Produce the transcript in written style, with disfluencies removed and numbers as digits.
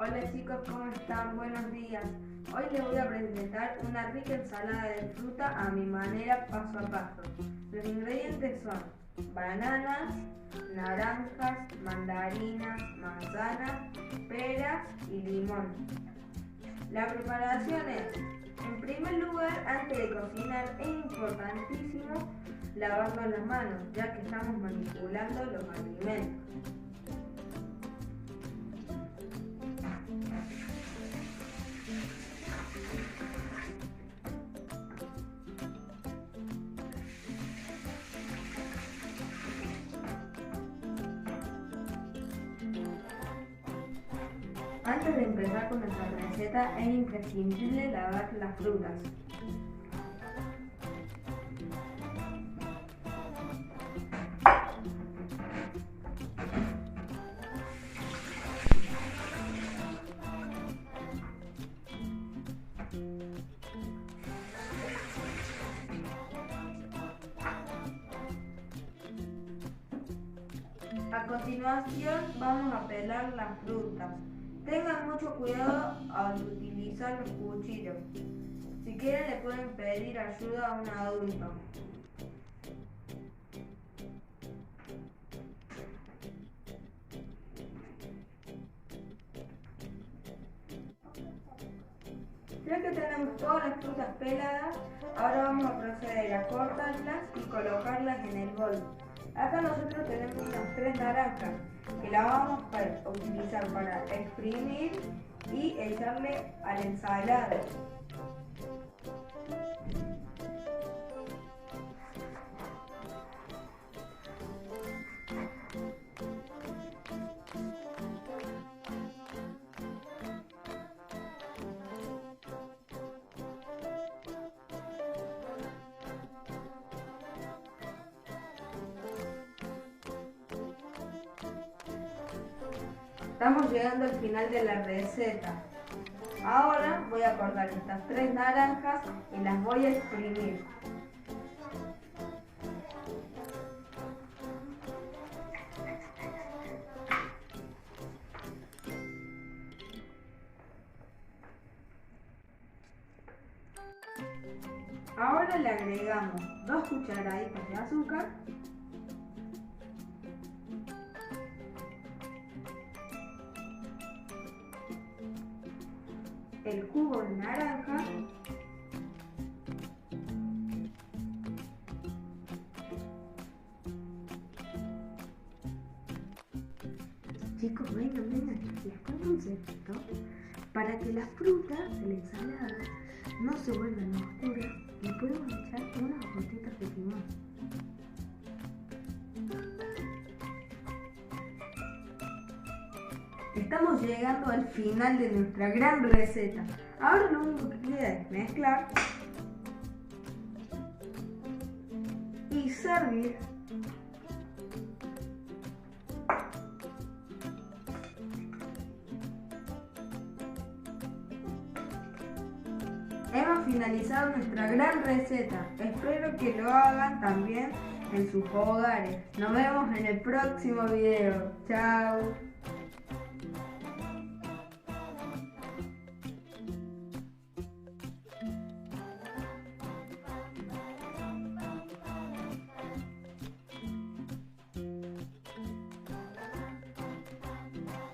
Hola chicos, ¿cómo están? Buenos días. Hoy les voy a presentar una rica ensalada de fruta a mi manera, paso a paso. Los ingredientes son bananas, naranjas, mandarinas, manzanas, peras y limón. La preparación es, en primer lugar, antes de cocinar es importantísimo lavarnos las manos, ya que estamos manipulando los alimentos. Antes de empezar con nuestra receta es imprescindible lavar las frutas. A continuación vamos a pelar las frutas. Tengan mucho cuidado al utilizar los cuchillos. Si quieren le pueden pedir ayuda a un adulto. Ya que tenemos todas las frutas peladas, ahora vamos a proceder a cortarlas y colocarlas en el bol. Acá nosotros tenemos unas 3 naranjas que las vamos a utilizar para exprimir y echarle a la ensalada. Estamos llegando al final de la receta. Ahora voy a cortar estas 3 naranjas y las voy a exprimir. Ahora le agregamos 2 cucharaditas de azúcar, el jugo de naranja, chicos, vengan, les cuento un secreto. Para que las frutas de la ensalada no se vuelvan oscuras, le podemos echar unas gotitas de limón. Estamos llegando al final de nuestra gran receta. Ahora lo único que queda es mezclar y servir. Hemos finalizado nuestra gran receta. Espero que lo hagan también en sus hogares. Nos vemos en el próximo video. Chao.